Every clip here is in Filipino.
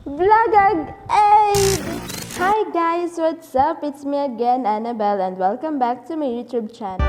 Vlogag 8! Hi guys, what's up? It's me again, Annabelle, and welcome back to my YouTube channel.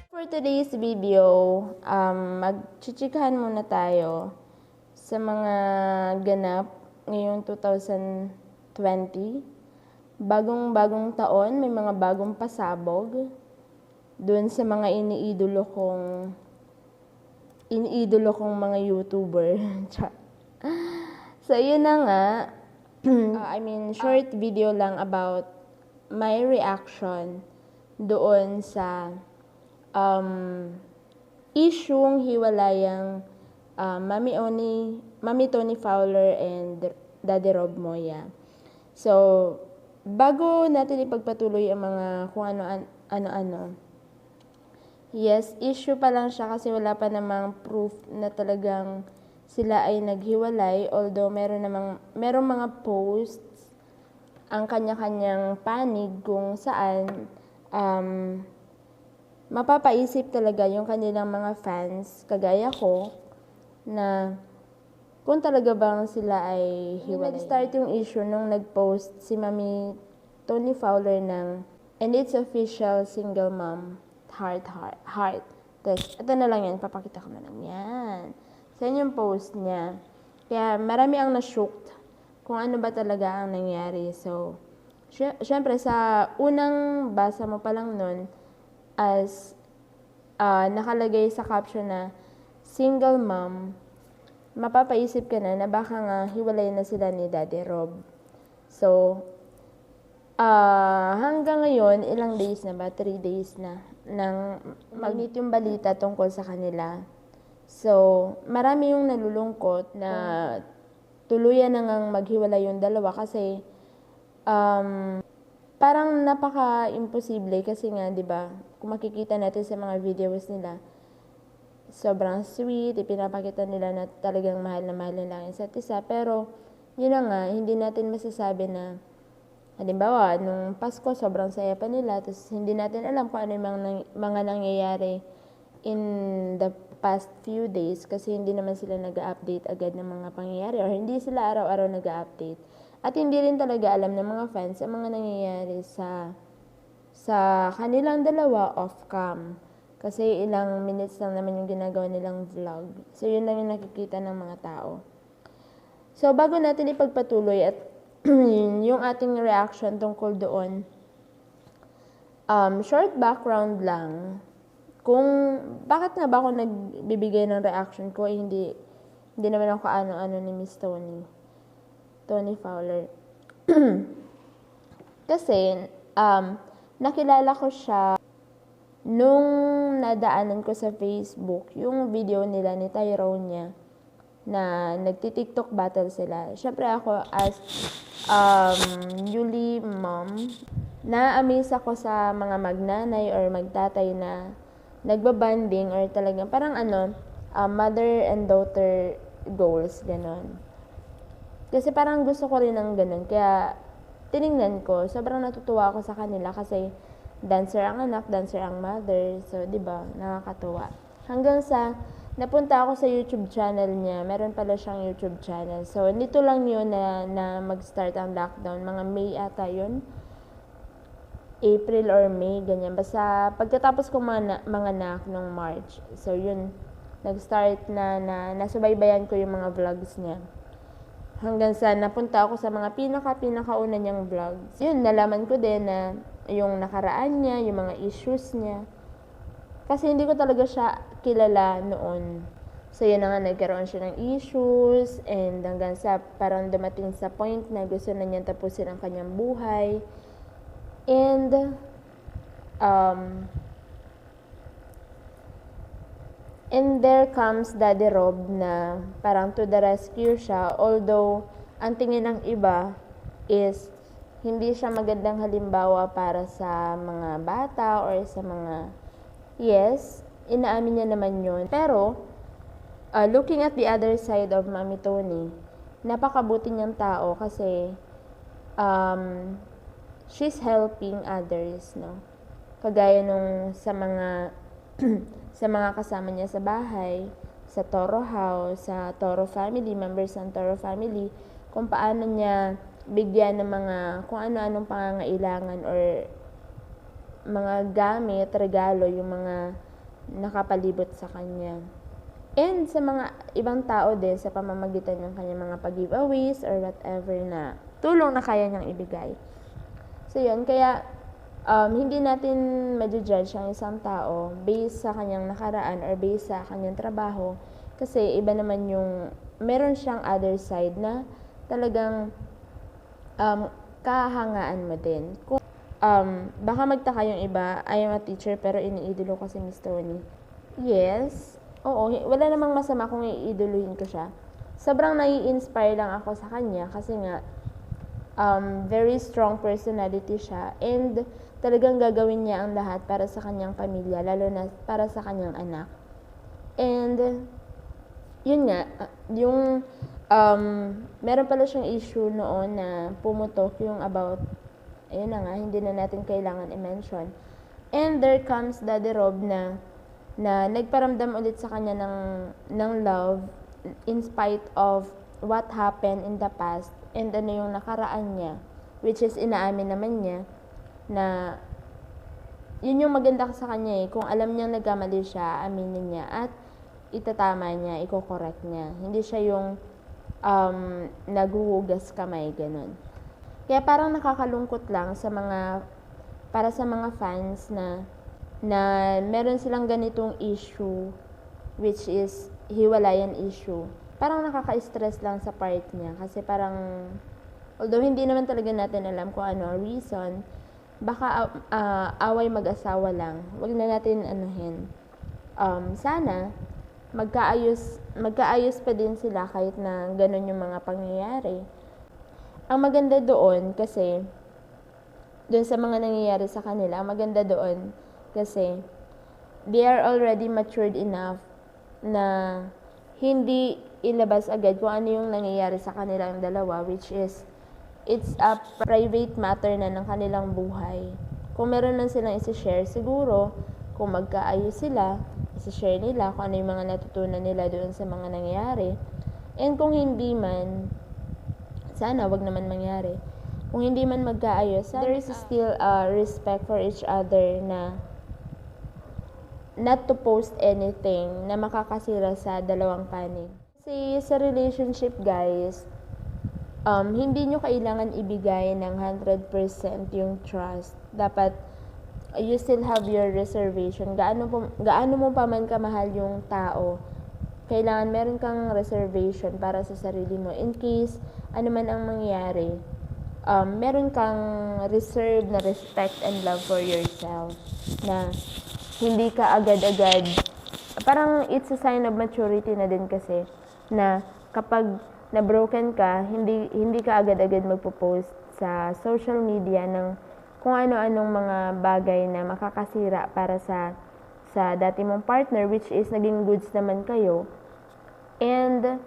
For today's video, magchichikahan muna tayo sa mga ganap ngayong 2020. Bagong-bagong taon, may mga bagong pasabog doon sa mga iniidolo kong mga YouTuber. So, yun na nga. Short video lang about my reaction doon sa isyung hiwalayang Mami Tony Fowler and Daddy Rob Moya. So, bago natin ipagpatuloy ang mga kung ano-ano, yes, issue pa lang siya kasi wala pa namang proof na talagang sila ay naghiwalay, although merong mga posts ang kanya-kanyang panig kung saan mapapaisip talaga yung kanilang mga fans, kagaya ko, na kung talaga bang sila ay hiwalay. Nag-start yung issue nung nag-post si Mami Tony Fowler ng "And it's official, single mom, heart. Tapos, ito na lang yan, papakita ko na lang yan. So, yun yung post niya. Kaya, marami ang na-shocked kung ano ba talaga ang nangyari. So, syempre, sa unang basa mo pa lang nun, as nakalagay sa caption na single mom, mapapaisip ka na baka nga hiwalay na sila ni Daddy Rob. So, hanggang ngayon, ilang days na ba? 3 days na nang magnit yung balita tungkol sa kanila. So, marami yung nalulungkot na tuluyan na ngang maghiwalay yung dalawa kasi parang napaka-imposible kasi nga, 'di ba? Kung makikita natin sa mga videos nila, sobrang sweet, ipinapakita nila na talagang mahal nila ang isa't isa. Pero, yun na nga, hindi natin masasabi na, halimbawa, nung Pasko, sobrang saya pa nila, tapos hindi natin alam kung ano yung mga nangyayari in the past few days kasi hindi naman sila nag-update agad ng mga pangyayari or hindi sila araw-araw nag-update. At hindi rin talaga alam ng mga fans ang mga nangyayari sa kanilang dalawa off-cam. Kasi ilang minutes lang naman yung ginagawa nilang vlog. So, yun lang yung nakikita ng mga tao. So, bago natin ipagpatuloy at yung ating reaction tungkol doon, short background lang. Kung bakit nga ba ako nagbibigay ng reaction ko, hindi naman ako ano-ano ni Miss Tony Fowler. Kasi, nakilala ko siya nung nadaanan ko sa Facebook, yung video nila ni Tyrone niya, na nagti-TikTok battle sila. Siyempre ako, as newly mom, na-amaze ako sa mga magnanay or magtatay na nagbabanding or talagang parang mother and daughter goals, ganon. Kasi parang gusto ko rin ng ganun. Kaya, tiningnan ko, sobrang natutuwa ako sa kanila kasi dancer ang anak, dancer ang mother. So, di ba, nakakatuwa. Hanggang sa, napunta ako sa YouTube channel niya. Meron pala siyang YouTube channel. So, nito lang yun na mag-start ang lockdown. Mga May ata yun. April or May, ganyan. Basta, pagkatapos ko manganak nung March. So, yun, nag-start na nasubaybayan ko yung mga vlogs niya. Hanggang sa napunta ako sa mga pinakauna niyang vlogs. Yun, nalaman ko din na yung nakaraan niya, yung mga issues niya. Kasi hindi ko talaga siya kilala noon. So, yun na nga, nagkaroon siya ng issues and hanggang sa parang dumating sa point na gusto na niyang tapusin ang kanyang buhay. And there comes Daddy Rob na parang to the rescue siya. Although, ang tingin ng iba is hindi siya magandang halimbawa para sa mga bata or sa mga, yes, inaamin niya naman yun. Pero, looking at the other side of Mami Tony, napakabuti niyang tao kasi um, she's helping others, no? Kagaya nung sa mga sa mga kasama niya sa bahay, sa Toro House, sa Toro family, members ng Toro family, kung paano niya bigyan ng mga kung ano-anong pangangailangan or mga gamit, regalo, yung mga nakapalibot sa kanya. And sa mga ibang tao din sa pamamagitan ng kanyang mga pag-giveaways or whatever na tulong na kaya niyang ibigay. So yun, kaya hindi natin ma-judge ang isang tao based sa kanyang nakaraan or based sa kanyang trabaho kasi iba naman yung meron siyang other side na talagang kahangaan mo din. Kung, baka magtaka yung iba, I am a teacher pero iniidolo ko si Miss Tony. Yes, oo, wala namang masama kung iiduluhin ko siya. Sobrang nai-inspire lang ako sa kanya kasi nga very strong personality siya and talagang gagawin niya ang lahat para sa kanyang pamilya, lalo na para sa kanyang anak. And yun nga, yung meron pala siyang issue noon na pumutok yung about, ayun na nga, hindi na natin kailangan i-mention. And there comes Daddy Rob na nagparamdam ulit sa kanya ng love in spite of what happened in the past and ano yung nakaraan niya, which is inaamin naman niya na yun yung maganda sa kanya kung alam niyang nagkamali siya, aminin niya at itatama niya, i-correct niya. Hindi siya yung naghuhugas kamay, ganun. Kaya parang nakakalungkot lang para sa mga fans na meron silang ganitong issue, which is hiwalayan issue. Parang nakaka-stress lang sa part niya kasi parang, although hindi naman talaga natin alam kung ano reason, baka away mag-asawa lang. Wag na natin anuhin. Sana magkaayos pa din sila kahit na ganun yung mga pangyayari. Ang maganda doon kasi doon sa mga nangyayari sa kanila, ang maganda doon kasi they are already matured enough na hindi ilabas agad kung ano yung nangyayari sa kanilang dalawa, which is it's a private matter na ng kanilang buhay. Kung meron lang silang isi-share, siguro kung magkaayos sila, isi-share nila kung ano yung mga natutunan nila doon sa mga nangyayari. And kung hindi man, sana wag naman mangyari. Kung hindi man magkaayos, there is still respect for each other na not to post anything na makakasira sa dalawang panig. Kasi sa relationship, guys, hindi nyo kailangan ibigay ng 100% yung trust. Dapat you still have your reservation. Gaano mo pa man kamahal yung tao, kailangan meron kang reservation para sa sarili mo. In case, ano man ang mangyari, meron kang reserve na respect and love for yourself. Na hindi ka agad-agad, parang it's a sign of maturity na din kasi, na kapag na-broken ka, hindi ka agad-agad magpo-post sa social media ng kung ano-anong mga bagay na makakasira para sa dati mong partner, which is naging goods naman kayo. And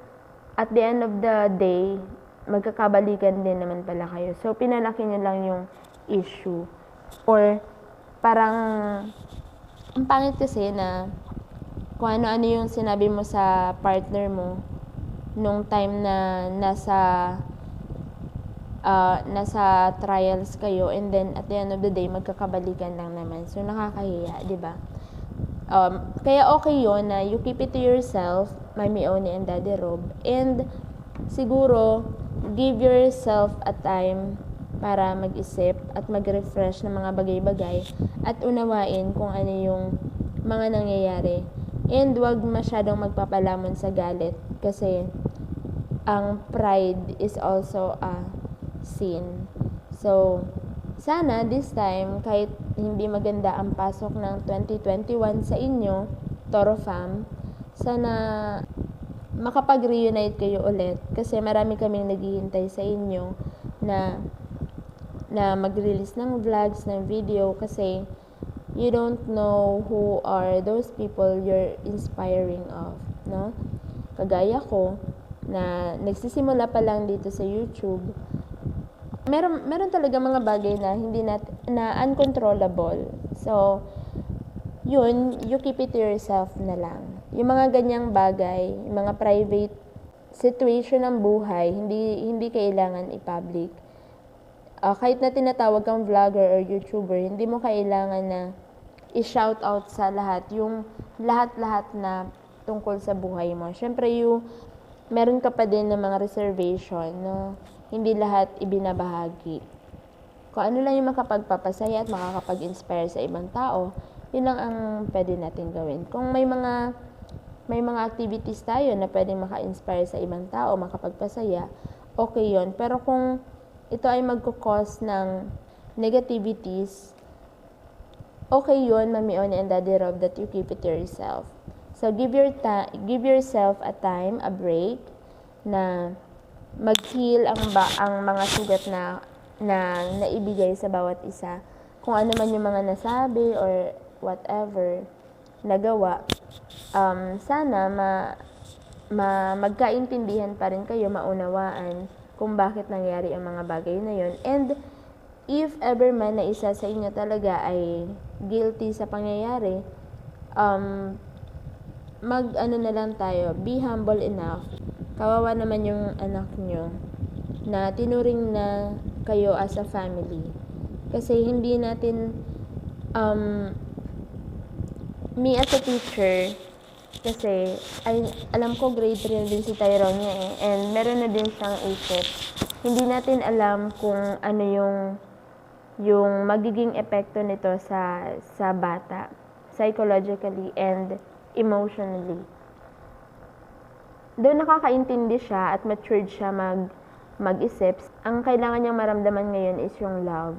at the end of the day, magkakabalikan din naman pala kayo. So, pinalaki nyo lang yung issue. Or, parang, ang pangit kasi na kung ano-ano yung sinabi mo sa partner mo nung time na nasa trials kayo, and then at the end of the day magkakabalikan lang naman. So nakakahiya, 'di ba? Kaya okay 'yon na you keep it to yourself, Mami Oni and Daddy Rob, and siguro give yourself a time para mag-isip at mag-refresh ng mga bagay-bagay at unawain kung ano yung mga nangyayari. And wag masyadong magpapalamon sa galit kasi ang pride is also a sin. So, sana this time, kahit hindi maganda ang pasok ng 2021 sa inyo, Toro Fam, sana makapag-reunite kayo ulit kasi marami kaming naghihintay sa inyo na mag-release ng vlogs, ng video kasi You don't know who are those people you're inspiring of, no? Kagaya ko, na nagsisimula pa lang dito sa YouTube, meron talaga mga bagay na hindi na uncontrollable. So, yun, you keep it to yourself na lang. Yung mga ganyang bagay, yung mga private situation ng buhay, hindi kailangan i-public. Kahit na tinatawag kang vlogger or YouTuber, hindi mo kailangan na i-shout out sa lahat yung lahat-lahat na tungkol sa buhay mo. Syempre, meron ka pa din ng mga reservation, no? Hindi lahat ibinabahagi. Kung ano lang yung makapagpapasaya at makakapag-inspire sa ibang tao, yun lang ang pwede natin gawin. Kung may mga activities tayo na pwedeng maka-inspire sa ibang tao, makapagpasaya, okay yun. Pero kung ito ay magkukos ng negativities, okay yun, Mami Oni and Daddy Rob, that you keep it to yourself. So, give yourself a time, a break, na mag-heal ang mga sugat na naibigay sa bawat isa. Kung ano man yung mga nasabi or whatever nagawa, sana magkaintindihan pa rin kayo, maunawaan kung bakit nangyari ang mga bagay na yun. And if ever man na isa sa inyo talaga ay guilty sa pangyayari, mag-ano na lang tayo, be humble enough. Kawawa naman yung anak nyo na tinuring na kayo as a family. Kasi hindi natin, me as a teacher, kasi alam ko grade 3 din si Tyrone niya and meron na din siyang isip. Hindi natin alam kung ano yung magiging epekto nito sa bata, psychologically and emotionally. Doon nakakaintindi siya at matured siya mag-isip. Ang kailangan niyang maramdaman ngayon is yung love.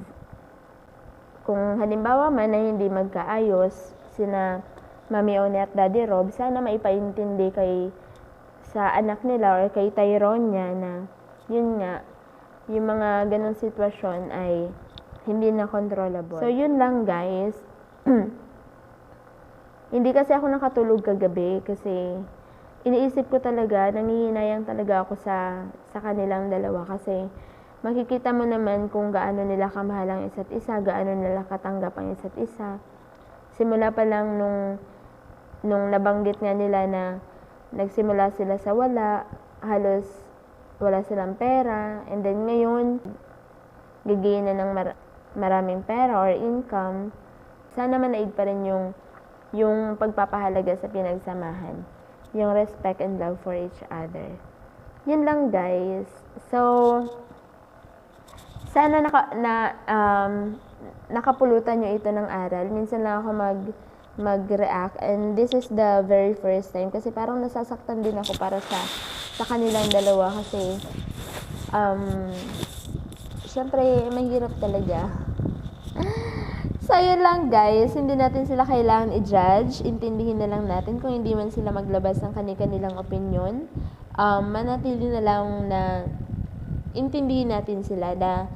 Kung halimbawa man na hindi magkaayos sina Mami Oni at Daddy Rob, sana maipaintindi sa anak nila or kay Tyrone niya na yun nga, yung mga ganong sitwasyon ay hindi na controllable. So, yun lang guys. Hindi kasi ako nakatulog kagabi kasi iniisip ko talaga, nangihinayang talaga ako sa kanilang dalawa kasi makikita mo naman kung gaano nila kamahal ang isa't isa, gaano nila katanggap ang isa't isa. Simula pa lang nung nabanggit nga nila na nagsimula sila sa wala, halos wala silang pera, and then ngayon, gagain na ng maraming pera or income, sana manaig pa rin yung pagpapahalaga sa pinagsamahan, yung respect and love for each other. Yun lang guys. So, sana nakapulutan nyo ito ng aral. Minsan lang ako mag-react and this is the very first time kasi parang nasasaktan din ako para sa kanilang dalawa kasi syempre mahirap talaga. So yun lang guys, hindi natin sila kailangan i-judge, intindihin na lang natin kung hindi man sila maglabas ng kanilang opinion. Manatili na lang na intindihin natin sila na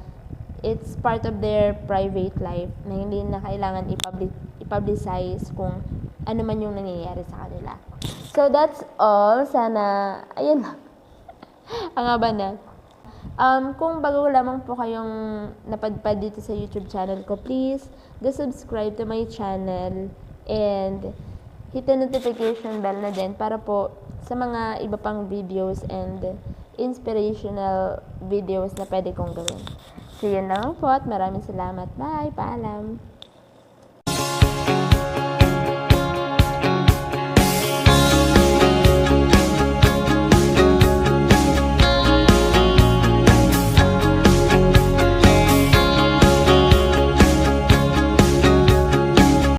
it's part of their private life na hindi na kailangan i-publicize kung ano man yung nangyayari sa kanila. So that's all. Sana, ayun lang. Ang haba na. Kung bago lamang po kayong napadpad dito sa YouTube channel ko, please do subscribe to my channel and hit the notification bell na din para po sa mga iba pang videos and inspirational videos na pwede kong gawin. So yun lang po at maraming salamat. Bye! Paalam!